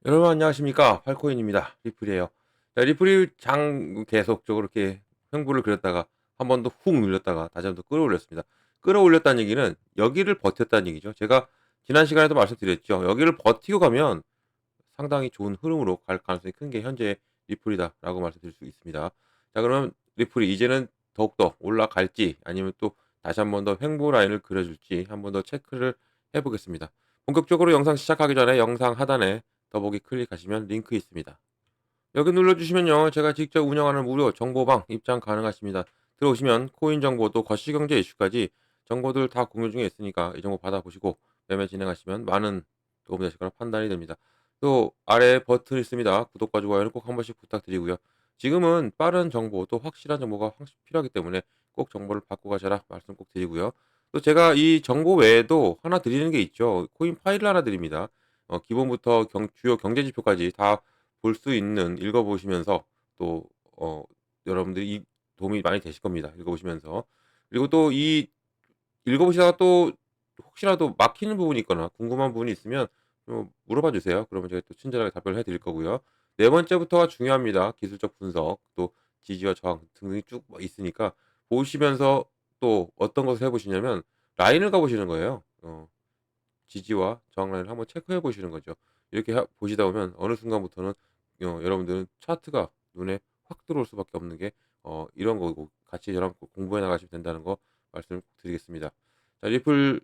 여러분 안녕하십니까? 팔코인입니다. 리플이에요. 자, 리플이 계속적으로 이렇게 횡보를 그렸다가 한 번 더 훅 눌렸다가 다시 한 번 더 끌어올렸습니다. 끌어올렸다는 얘기는 여기를 버텼다는 얘기죠. 제가 지난 시간에도 말씀드렸죠. 여기를 버티고 가면 상당히 좋은 흐름으로 갈 가능성이 큰 게 현재 리플이다라고 말씀드릴 수 있습니다. 자, 그러면 리플이 이제는 더욱더 올라갈지 아니면 또 다시 한 번 더 횡보 라인을 그려줄지 한 번 더 체크를 해 보겠습니다. 본격적으로 영상 시작하기 전에 영상 하단에 더보기 클릭하시면 링크 있습니다. 여기 눌러주시면요, 제가 직접 운영하는 무료 정보방 입장 가능하십니다. 들어오시면 코인 정보 또 거시경제 이슈까지 정보들 다 공유 중에 있으니까 이 정보 받아보시고 매매 진행하시면 많은 도움이 되실 거라 판단이 됩니다. 또 아래 버튼 있습니다. 구독과 좋아요는 꼭 한 번씩 부탁드리고요. 지금은 빠른 정보 또 확실한 정보가 확실히 필요하기 때문에 꼭 정보를 받고 가셔라 말씀 꼭 드리고요. 또 제가 이 정보 외에도 하나 드리는 게 있죠. 코인 파일을 하나 드립니다. 기본부터 주요 경제 지표까지 다 볼 수 있는 읽어 보시면서 또 여러분들이 도움이 많이 되실 겁니다, 읽어 보시면서. 그리고 또 이 읽어 보시다가 또 혹시라도 막히는 부분이 있거나 궁금한 부분이 있으면 물어봐 주세요. 그러면 제가 또 친절하게 답변을 해 드릴 거고요. 네 번째부터가 중요합니다. 기술적 분석, 또 지지와 저항 등등이 쭉 있으니까 보시면서 또 어떤 것을 해 보시냐면 라인을 가 보시는 거예요. 지지와 저항 라인을 한번 체크해 보시는 거죠. 이렇게 보시다 보면 어느 순간부터는 여러분들은 차트가 눈에 확 들어올 수밖에 없는 게 이런 거고 같이 저랑 공부해 나가시면 된다는 거 말씀을 드리겠습니다. 자, 리플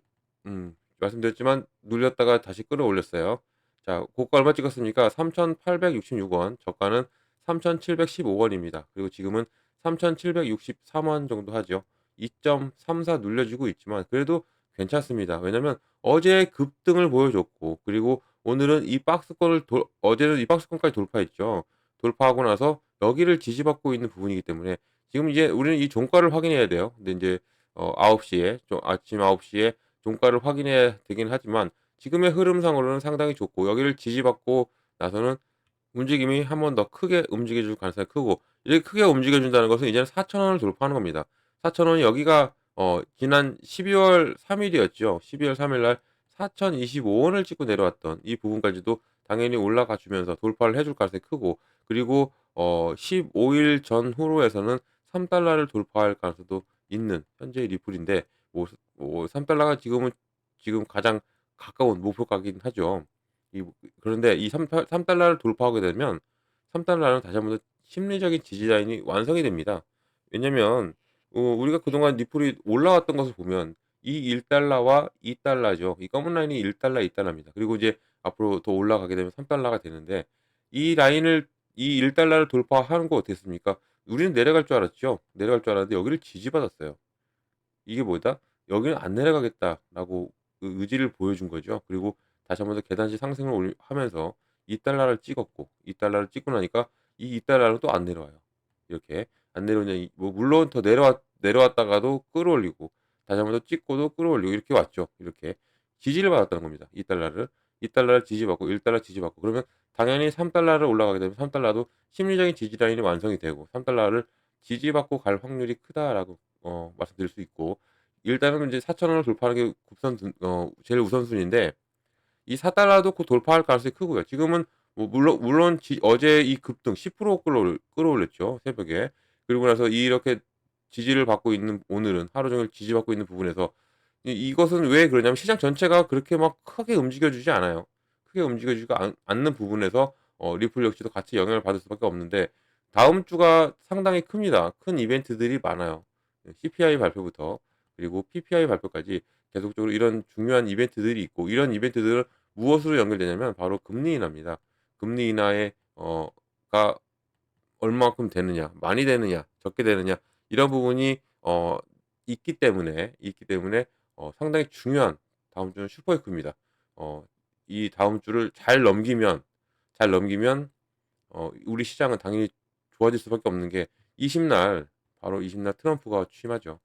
말씀드렸지만 눌렸다가 다시 끌어올렸어요. 자, 고가 얼마 찍었습니까? 3,866 원, 저가는 3,715 원입니다. 그리고 지금은 3,763원 정도 하죠. 2.34 눌려지고 있지만 그래도 괜찮습니다. 왜냐면 어제 급등을 보여줬고, 그리고 오늘은 이 박스권을 어제는 이 박스권까지 돌파했죠. 돌파하고 나서 여기를 지지받고 있는 부분이기 때문에 지금 이제 우리는 이 종가를 확인해야 돼요. 근데 이제 9시에 아침 9시에 종가를 확인해야 되긴 하지만 지금의 흐름상으로는 상당히 좋고, 여기를 지지받고 나서는 움직임이 한 번 더 크게 움직여 줄 가능성이 크고, 이렇게 크게 움직여 준다는 것은 이제는 4,000 원을 돌파하는 겁니다. 4,000 원이 여기가 지난 12월 3 일이었죠. 12월 3일 날 4,025 원을 찍고 내려왔던 이 부분까지도 당연히 올라가 주면서 돌파를 해줄 가능성이 크고, 그리고 15일 전후로에서는 3 달러를 돌파할 가능성도 있는 현재의 리플인데, 뭐 3 달러가 지금 가장 가까운 목표가긴 하죠. 그런데 이 3 달러를 돌파하게 되면 3 달러는 다시 한번 더 심리적인 지지 라인이 완성이 됩니다. 왜냐면 우리가 그동안 리플이 올라왔던 것을 보면 이 1 달러와 2 달러죠. 이 검은 라인이 1 달러, 2 달러입니다. 그리고 이제 앞으로 더 올라가게 되면 3 달러가 되는데, 이 라인을 이 1 달러를 돌파하는 거 어땠습니까? 우리는 내려갈 줄 알았죠. 내려갈 줄 알았는데 여기를 지지받았어요. 이게 뭐다? '여기는 안 내려가겠다.'라고 그 의지를 보여준 거죠. 그리고 다시 한번 더 계단식 상승을 하면서 2 달러를 찍었고, 2 달러를 찍고 나니까 이 2 달러는 또 안 내려와요. 이렇게 안 내려오냐, 뭐 물론 더 내려왔다가도 끌어올리고 다시 한번 더 찍고도 끌어올리고 이렇게 왔죠. 이렇게 지지를 받았다는 겁니다. 2 달러를. 2 달러를 지지받고 1 달러 지지받고, 그러면 당연히 3 달러를 올라가게 되면 3 달러도 심리적인 지지 라인이 완성이 되고 3 달러를 지지받고 갈 확률이 크다라고 말씀드릴 수 있고, 일단은 이제 4,000 원을 돌파하는 게 제일 우선순위인데, 이 4 달러도 곧 돌파할 가능성이 크고요. 지금은 뭐 물론 어제 이 급등 10% 끌어올렸죠, 새벽에. 그리고 나서 이렇게 지지를 받고 있는 오늘은 하루 종일 지지받고 있는 부분에서 이것은 왜 그러냐면 시장 전체가 그렇게 막 크게 움직여 주지 않아요. 크게 움직여 주지 않는 부분에서 리플 역시도 같이 영향을 받을 수밖에 없는데, 다음 주가 상당히 큽니다. 큰 이벤트들이 많아요. CPI 발표부터 그리고 PPI 발표까지 계속적으로 이런 중요한 이벤트들이 있고, 이런 이벤트들은 무엇으로 연결되냐면 바로 금리 인하입니다. 금리 인하에 가 얼마만큼 되느냐, 많이 되느냐, 적게 되느냐, 이런 부분이 있기 때문에 상당히 중요한 다음 주는 슈퍼위크입니다. 어 이 다음 주를 잘 넘기면 우리 시장은 당연히 좋아질 수밖에 없는 게 20날 바로 20날 트럼프가 취임하죠.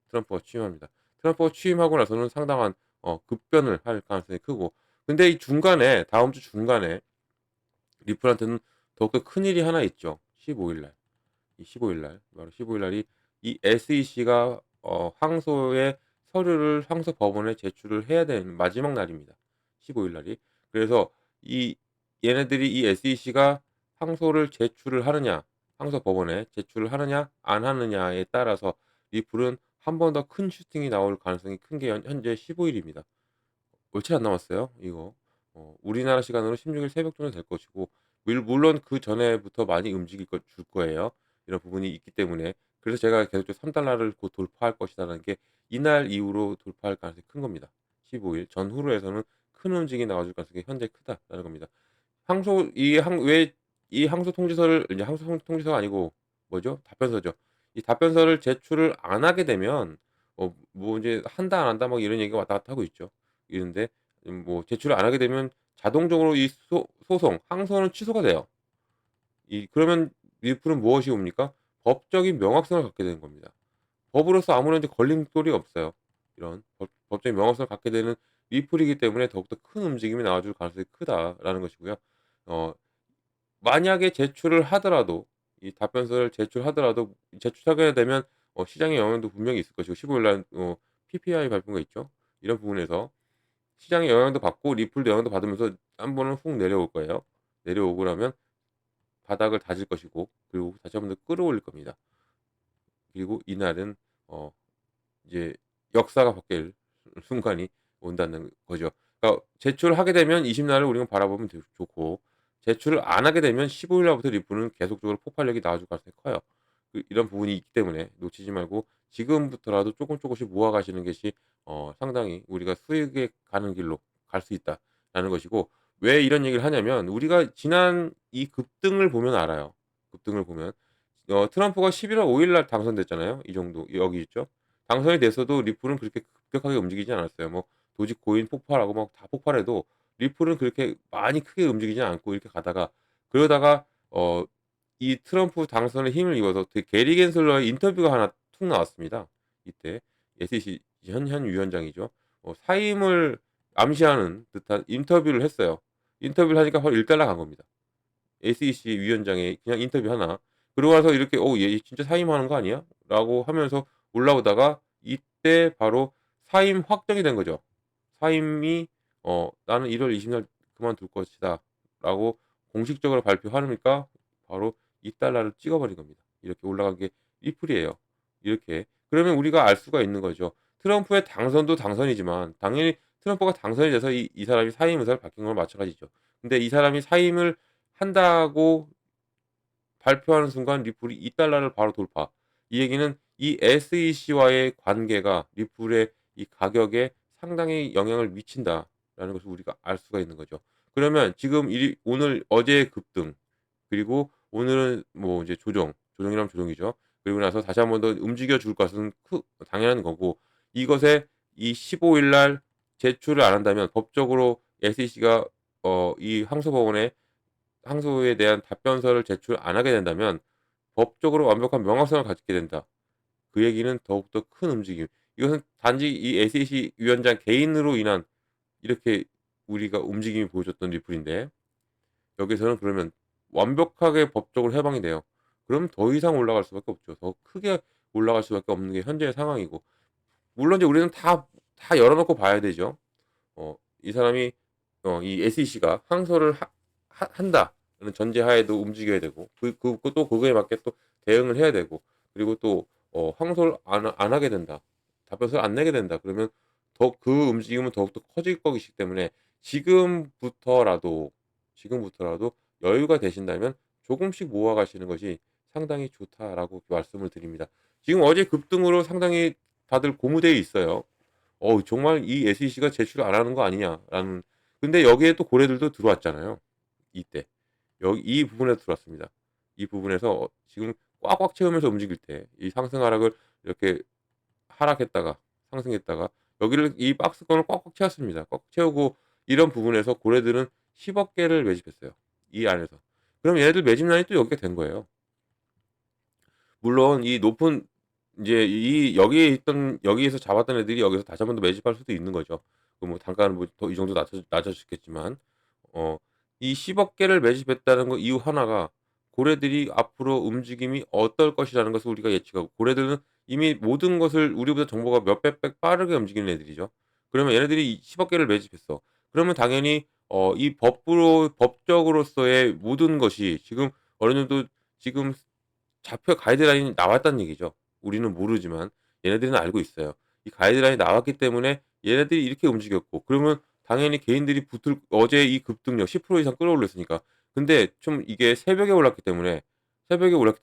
트럼프가 취임합니다. 트럼프가 취임하고 나서는 상당한 급변을 할 가능성이 크고, 근데 이 중간에 다음 주 중간에 리플한테는 더욱더 큰일이 하나 있죠. 15일 날. 이 15일 날 바로 15일 날이 이 SEC가 항소의 서류를 항소 법원에 제출을 해야 되는 마지막 날입니다. 15일 날이. 그래서 이 얘네들이 이 SEC가 항소를 제출을 하느냐, 항소 법원에 제출을 하느냐 안 하느냐에 따라서 리플은 한 번 더 큰 슈팅이 나올 가능성이 큰 게 현재 15 일입니다. 며칠 안 남았어요 이거. 우리나라 시간으로 16일 새벽 정도 될 것이고 물론 그전에부터 많이 움직일 줄 거예요. 이런 부분이 있기 때문에. 그래서 제가 계속적으로 3 달러를 곧 돌파할 것이다라는 게 이날 이후로 돌파할 가능성이 큰 겁니다. 15일 전후로 해서는 큰 움직임이 나와줄 가능성이 현재 크다라는 겁니다. 항소 이 항 왜 이 항소 통지서를 이제 항소 통지서가 아니고 뭐죠? 답변서죠. 이 답변서를 제출을 안 하게 되면 뭐 이제 한다 안 한다 막 이런 얘기가 왔다 갔다 하고 있죠. 이런데 뭐 제출을 안 하게 되면 자동적으로 이 소송 항소는 취소가 돼요. 그러면 리플은 무엇이 옵니까? 법적인 명확성을 갖게 되는 겁니다. 법으로서 아무런 이제 걸림돌이 없어요. 이런 법적인 명확성을 갖게 되는 리플이기 때문에 더욱더 큰 움직임이 나와줄 가능성이 크다라는 것이고요. 어 만약에 제출을 하더라도 이 답변서를 제출하더라도 제출하게 되면 시장의 영향도 분명히 있을 것이고 15일 날 PPI 발표가 있죠. 이런 부분에서 시장의 영향도 받고 리플도 영향도 받으면서 한 번은 훅 내려올 거예요. 내려오고 나면 바닥을 다질 것이고 그리고 다시 한 번 더 끌어올릴 겁니다. 그리고 이날은 어 이제 역사가 바뀔 순간이 온다는 거죠. 그러니까 제출하게 되면 20 날을 우리가 바라보면 좋고 제출을 안 하게 되면 15일 날부터 리플은 계속적으로 폭발력이 나와줄 가능성이 커요. 이런 부분이 있기 때문에 놓치지 말고 지금부터라도 쪼끔씩 모아 가시는 것이 상당히 우리가 수익에 가는 길로 갈 수 있다라는 것이고 왜 이런 얘기를 하냐면 우리가 지난 이 급등을 보면 알아요. 급등을 보면 트럼프가 11월 5일 날 당선됐잖아요. 이 정도 여기 있죠. 당선이 됐어도 리플은 그렇게 급격하게 움직이지 않았어요. 뭐 도지코인 폭발하고 막 다 폭발해도 리플은 그렇게 많이 크게 움직이지 않고 이렇게 가다가 그러다가 이 트럼프 당선에 힘을 입어서 그 게리 겐슬러의 인터뷰가 하나 툭 나왔습니다. 이때 SEC 현 위원장이죠. 사임을 암시하는 듯한 인터뷰를 했어요. 인터뷰를 하니까 바로 1 달러 간 겁니다. SEC 위원장의 그냥 인터뷰 하나. 그러고 나서 이렇게 얘 진짜 사임하는 거 아니야?"라고 하면서 올라오다가 이때 바로 사임 확정이 된 거죠. 사임이 "나는 1월 20일 날 그만둘 것이다."라고 공식적으로 발표하니까 바로 이 달러를 찍어 버린 겁니다. 이렇게 올라간 게 리플이에요. 이렇게. 그러면 우리가 알 수가 있는 거죠. 트럼프의 당선도 당선이지만 당연히 트럼프가 당선이 돼서 이 사람이 사임 의사를 밝힌 거랑 마찬가지죠. 근데 이 사람이 사임을 한다고 발표하는 순간 리플이 이 달러를 바로 돌파. 이 얘기는 이 SEC와의 관계가 리플의 이 가격에 상당히 영향을 미친다라는 것을 우리가 알 수가 있는 거죠. 그러면 지금 오늘 어제의 급등 그리고 오늘은 뭐 이제 조정이라면 조정이죠. 그리고 나서 다시 한 번 더 움직여 줄 것은 당연한 거고 이것에 이 15일 날 제출을 안 한다면 법적으로 SEC가 이 항소법원에 항소에 대한 답변서를 제출 안 하게 된다면 법적으로 완벽한 명확성을 갖게 된다. 그 얘기는 더욱더 큰 움직임. 이것은 단지 이 SEC 위원장 개인으로 인한 이렇게 우리가 움직임이 보여줬던 리플인데 여기서는 그러면 완벽하게 법적으로 해방이 돼요. 그럼 더 이상 올라갈 수밖에 없죠. 더 크게 올라갈 수밖에 없는 게 현재의 상황이고 물론 이제 우리는 다 열어 놓고 봐야 되죠. 이 사람이 이 SEC가 항소를 한다는 전제하에도 움직여야 되고 또 그거에 맞게 또 대응을 해야 되고 그리고 또 항소를 안 하게 된다. 답변서를 안 내게 된다. 그러면 더 그 움직임은 더욱더 커질 것이기 때문에 지금부터라도 여유가 되신다면 조금씩 모아 가시는 것이 상당히 좋다라고 말씀을 드립니다. 지금 어제 급등으로 상당히 다들 고무되어 있어요. 정말 이 SEC가 제출 안 하는 거 아니냐라는 근데 여기에 또 고래들도 들어왔잖아요. 이때. 여기 이 부분에 들어왔습니다. 이 부분에서 지금 꽉꽉 채우면서 움직일 때 이 상승 하락을 이렇게 하락했다가 상승했다가 여기를 이 박스권을 꽉꽉 채웠습니다. 꽉 채우고 이런 부분에서 고래들은 10억 개를 매집했어요. 이 안에서. 그럼 얘네들 매집란이 또 여기가 된 거예요. 물론 이 높은 인제 여기에서 잡았던 애들이 여기서 다시 한 번 더 매집할 수도 있는 거죠. 그 뭐 단가는 뭐 더 이 정도 낮아졌겠지만 어 이 10억 개를 매집했다는 거 이유 하나가 고래들이 앞으로 움직임이 어떨 것이라는 것을 우리가 예측하고 고래들은 이미 모든 것을 우리보다 정보가 몇백 배 빠르게 움직이는 애들이죠. 그러면 얘네들이 이 10억 개를 매집했어. 그러면 당연히 이 법적으로서의 모든 것이 지금 어느 정도 지금 잡혀 가이드라인이 나왔다는 얘기죠. 우리는 모르지만 얘네들은 알고 있어요. 이 가이드라인이 나왔기 때문에 얘네들이 이렇게 움직였고, 그러면 당연히 개인들이 붙을 어제 이 급등력 10% 이상 끌어올렸으니까. 근데 좀 이게 새벽에 올랐기 때문에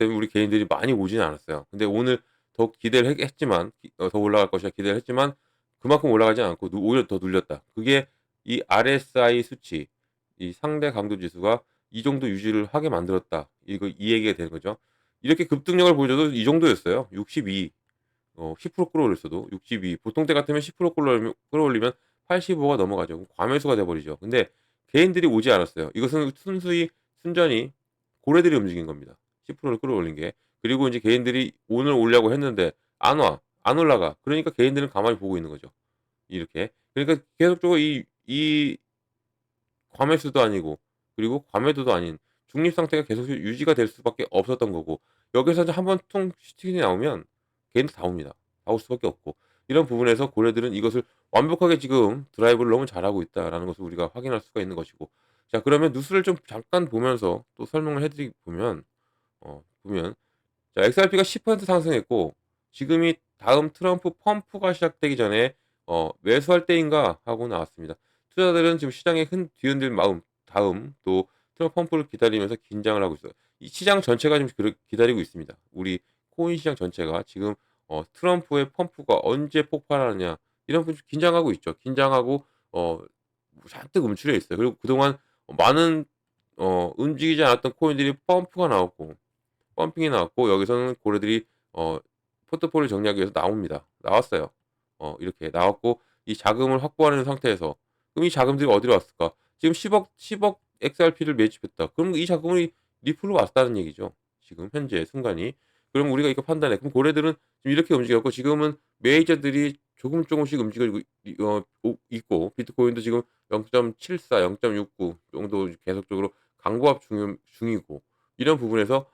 우리 개인들이 많이 오지는 않았어요. 근데 오늘 더 기대를 했지만 더 올라갈 것이라 기대를 했지만 그만큼 올라가지 않고 오히려 더 눌렸다. 그게 이 RSI 수치, 이 상대 강도 지수가 이 정도 유지를 하게 만들었다. 이 얘기가 되는 거죠. 이렇게 급등력을 보여줘도 이 정도였어요. 62, 10% 끌어올렸어도 62. 보통 때 같으면 10% 끌어올리면 85가 넘어가죠. 그럼 과매수가 돼버리죠. 근데 개인들이 오지 않았어요. 이것은 순전히 고래들이 움직인 겁니다. 10%를 끌어올린 게. 그리고 이제 개인들이 오늘 오려고 했는데 안 와. 안 올라가. 그러니까 개인들은 가만히 보고 있는 거죠. 이렇게. 그러니까 계속적으로 이 과매수도 아니고, 그리고 과매도도 아닌 중립 상태가 계속 유지가 될 수밖에 없었던 거고, 여기서 이제 한번 퉁 슈팅이 나오면 걔네들 다 옵니다. 다 올 수밖에 없고, 이런 부분에서 고래들은 이것을 완벽하게 지금 드라이브를 너무 잘하고 있다라는 것을 우리가 확인할 수가 있는 것이고. 자, 그러면 뉴스를 좀 잠깐 보면서 또 설명을 보면, 자, XRP가 10% 상승했고, 지금이 다음 트럼프 펌프가 시작되기 전에 매수할 때인가 하고 나왔습니다. 투자자들은 지금 시장의 뒤흔들 마음, 다음 또 트럼프 펌프를 기다리면서 긴장을 하고 있어요. 이 시장 전체가 지금 기다리고 있습니다. 우리 코인 시장 전체가 지금 트럼프의 펌프가 언제 폭발하느냐, 이런 부분 긴장하고 있죠. 긴장하고 어, 잔뜩 움츠려 있어요. 그리고 그동안 많은 움직이지 않았던 코인들이 펌핑이 나왔고, 여기서는 고래들이 어 포트폴리오 정리하기 위해서 나왔어요. 이렇게 나왔고, 이 자금을 확보하는 상태에서 그럼 이 자금들이 어디로 왔을까? 지금 10억 XRP를 매집했다. 그럼 이 자금이 리플로 왔다는 얘기죠. 지금 현재 순간이. 그럼 우리가 이거 판단해. 그럼 고래들은 지금 이렇게 움직였고, 지금은 메이저들이 조금씩 움직이고 있고, 비트코인도 지금 0.74, 0.69 정도 계속적으로 강보합 중이고, 이런 부분에서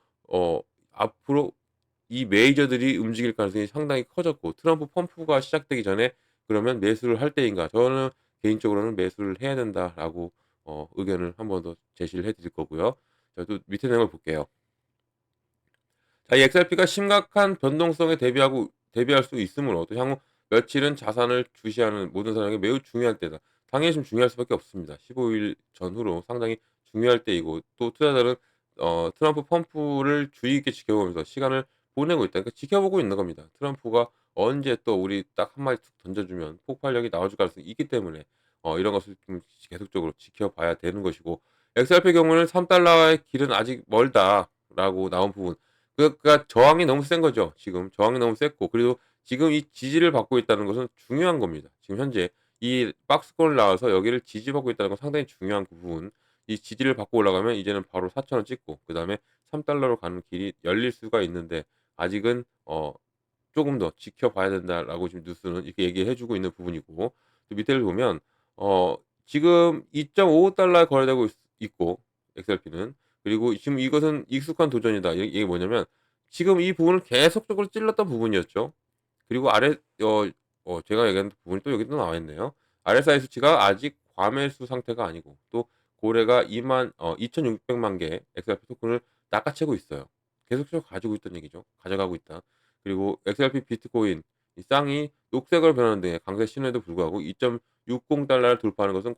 앞으로 이 메이저들이 움직일 가능성이 상당히 커졌고, 트럼프 펌프가 시작되기 전에 그러면 매수를 할 때인가? 저는 개인적으로는 매수를 해야 된다라고 의견을 한 번 더 제시를 해 드릴 거고요. 자, 또 밑에 내용을 볼게요. 자, 이 XRP가 심각한 변동성에 대비할 수 있으므로 또 향후 며칠은 자산을 주시하는 모든 사람에게 매우 중요한 때다. 당연히 좀 중요할 수밖에 없습니다. 15일 전후로 상당히 중요할 때이고, 또 투자자들은 트럼프 펌프를 주의 깊게 지켜보면서 시간을 보내고 있다. 그러니까 지켜보고 있는 겁니다. 트럼프가 언제 또 우리 딱 한 마디 툭 던져주면 폭발력이 나와줄 가능성이 있기 때문에 이런 것을 좀 계속적으로 지켜봐야 되는 것이고, XRP의 경우는 3달러의 길은 아직 멀다라고 나온 부분. 그러니까 저항이 너무 센 거죠. 지금 저항이 너무 셌고, 그리고 지금 이 지지를 받고 있다는 것은 중요한 겁니다. 지금 현재 이 박스권을 나와서 여기를 지지받고 있다는 건 상당히 중요한 부분. 이 지지를 받고 올라가면 이제는 바로 4,000원 찍고 그다음에 3달러로 가는 길이 열릴 수가 있는데, 아직은 조금 더 지켜봐야 된다라고 지금 뉴스는 이렇게 얘기해 주고 있는 부분이고, 또 밑에를 보면 어 지금 2.55달러에 거래되고 있고, XRP는. 그리고 지금 이것은 익숙한 도전이다. 이게 뭐냐면 지금 이 부분을 계속적으로 찔렀던 부분이었죠. 그리고 제가 얘기한 부분이 또 여기 또 나와 있네요. RSI 수치가 아직 과매수 상태가 아니고, 또 고래가 2,600만 개 XRP 토큰을 낚아채고 있어요. 계속적으로 가지고 있던 얘기죠. 가져가고 있다. 그리고 XRP 비트코인 이 쌍이 녹색으로 변하는 등의 강세 신호에도 불구하고 2.60달러를 돌파하는 것은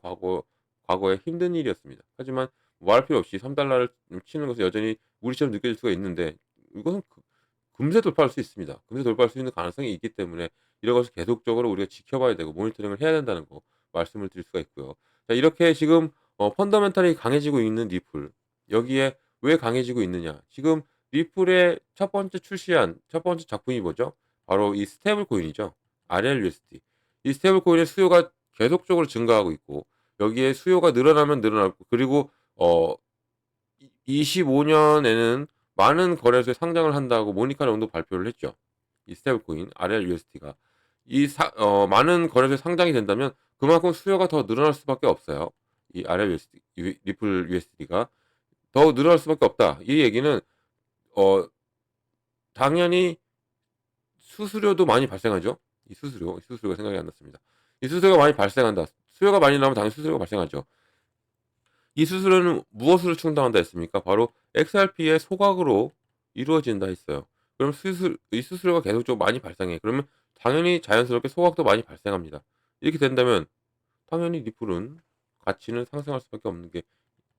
과거에 힘든 일이었습니다. 하지만 뭐할 필요 없이 3달러를 치는 것은 여전히 우리처럼 느껴질 수가 있는데, 이것은 금세 돌파할 수 있습니다. 금세 돌파할 수 있는 가능성이 있기 때문에 이런 것을 계속적으로 우리가 지켜봐야 되고 모니터링을 해야 된다는 거 말씀을 드릴 수가 있고요. 자, 이렇게 지금 펀더멘탈이 강해지고 있는 리플, 여기에 왜 강해지고 있느냐? 지금 리플의 첫 번째 작품이 뭐죠? 바로 이 스테이블 코인이죠. RLUSD. 이 스테이블 코인의 수요가 계속적으로 증가하고 있고, 여기에 수요가 늘어나면 늘어나고, 그리고 25년에는 많은 거래소에 상장을 한다고 모니카 롱도 발표를 했죠. 이 스테이블 코인 RLUSD가 많은 거래소에 상장이 된다면 그만큼 수요가 더 늘어날 수밖에 없어요. 이 RLUSD, 리플 USD가 더 늘어날 수밖에 없다. 이 얘기는 어 당연히 수수료도 많이 발생하죠. 이 수수료가 생각이 안 났습니다. 이 수수료가 많이 발생한다. 수요가 많이 나오면 당연히 수수료가 발생하죠. 이 수수료는 무엇으로 충당한다 했습니까? 바로 XRP의 소각으로 이루어진다 했어요. 그럼 이 수수료가 계속적으로 많이 발생해. 그러면 당연히 자연스럽게 소각도 많이 발생합니다. 이렇게 된다면 당연히 리플은 가치는 상승할 수밖에 없는 게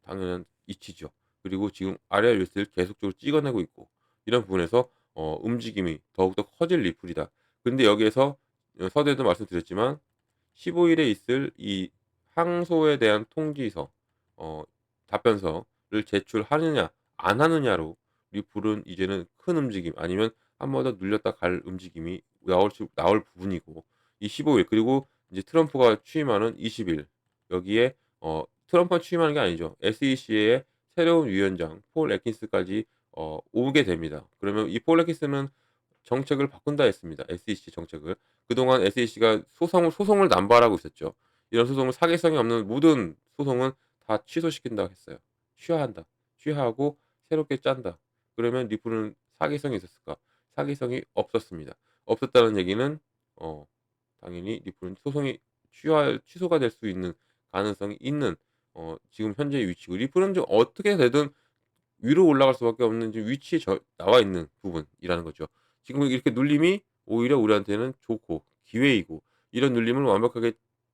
당연한 이치죠. 그리고 지금 아래 릴스를 계속적으로 찍어내고 있고 이런 부분에서 움직임이 더욱더 커질 리플이다. 근데 여기에서 서두에도 말씀드렸지만 15일에 있을 이 항소에 대한 통지서 어 답변서를 제출하느냐 안 하느냐로 리플은 이제는 큰 움직임 아니면 한 번 더 눌렸다 갈 움직임이 나올 부분이고 이 15일 그리고 이제 트럼프가 취임하는 20일 여기에 트럼프가 취임하는 게 아니죠. SEC의 새로운 위원장 폴 애킨스까지 오게 됩니다. 그러면 이 폴 애킨스는 정책을 바꾼다 했습니다. SEC 정책을. 그동안 SEC가 소송을 남발하고 있었죠. 이런 소송을 사기성이 없는 모든 소송은 다 취소시킨다고 했어요. 취하한다. 취하하고 새롭게 짠다. 그러면 리플은 사기성이 있었을까? 사기성이 없었습니다. 없었다는 얘기는 어 당연히 리플은 소송이 취소가 될 수 있는 가능성이 있는 지금 현재의 위치고 리플은 좀 어떻게 되든 위로 올라갈 수밖에 없는 지금 위치에 나와 있는 부분이라는 거죠. 지금 이렇게 눌림이 오히려 우리한테는 좋고 기회이고 이런 눌림을 완벽하게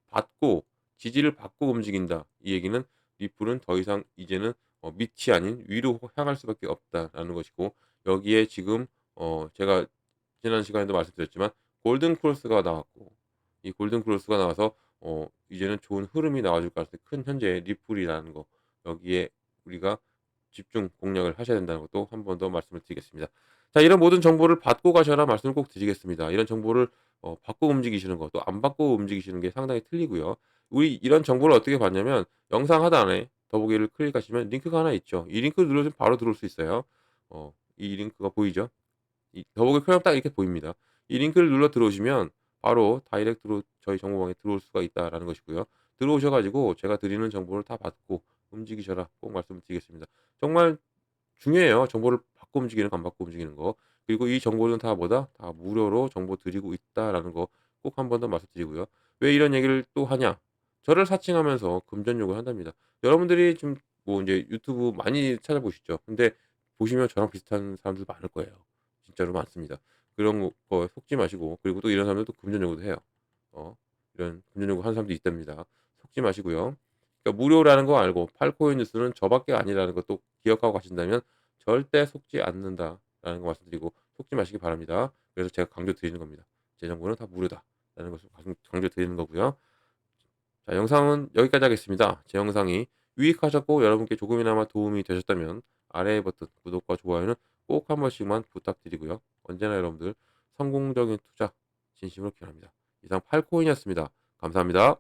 받고 지지를 받고 움직인다. 이 얘기는 리플은 더 이상 이제는 밑이 아닌 위로 향할 수밖에 없다라는 것이고 여기에 지금 제가 지난 시간에도 말씀드렸지만 골든 크로스가 나왔고 이 골든 크로스가 나와서 이제는 좋은 흐름이 나와줄 가능성이 큰 현재의 리플이라는 거 여기에 우리가 집중 공략을 하셔야 된다는 것도 한 번 더 말씀을 드리겠습니다. 자 이런 모든 정보를 받고 가셔라 말씀을 꼭 드리겠습니다. 이런 정보를 받고 움직이시는 것 또 안 받고 움직이시는 게 상당히 틀리고요. 우리 이런 정보를 어떻게 받냐면 영상 하단에 더보기를 클릭하시면 링크가 하나 있죠. 이 링크를 누르시면 바로 들어올 수 있어요. 이 링크가 보이죠? 이 더보기 클릭하면 딱 이렇게 보입니다. 이 링크를 눌러 들어오시면 바로 다이렉트로 저희 정보방에 들어올 수가 있다라는 것이고요. 들어오셔 가지고 제가 드리는 정보를 다 받고 움직이셔라 꼭 말씀을 드리겠습니다. 정말 중요해요. 정보를 받고 움직이는 거 안 받고 움직이는 거. 그리고 이 정보는 다 뭐다? 다 무료로 정보 드리고 있다라는 거 꼭 한 번 더 말씀드리고요. 왜 이런 얘기를 또 하냐? 저를 사칭하면서 금전 요구를 한답니다. 여러분들이 지금 뭐 인제 유튜브 많이 찾아보시죠. 근데 보시면 저랑 비슷한 사람들 많을 거예요. 진짜로 많습니다. 그런 거에 속지 마시고 그리고 또 이런 사람들도 금전 요구도 해요. 어 이런 금전 요구 하는 사람도 있답니다. 속지 마시고요. 그러니까 무료라는 거 알고 팔코인 뉴스는 저밖에 아니라는 것도 기억하고 가신다면 절대 속지 않는다라는 거 말씀드리고 속지 마시기 바랍니다. 그래서 제가 강조드리는 겁니다. 제 정보는 다 무료다라는 것을 강조드리는 거고요. 자 영상은 여기까지 하겠습니다. 제 영상이 유익하셨고 여러분께 조금이나마 도움이 되셨다면 아래 버튼 구독과 좋아요는 꼭 한 번씩만 부탁드리고요. 언제나 여러분들 성공적인 투자 진심으로 기원합니다. 이상 팔코인이었습니다. 감사합니다.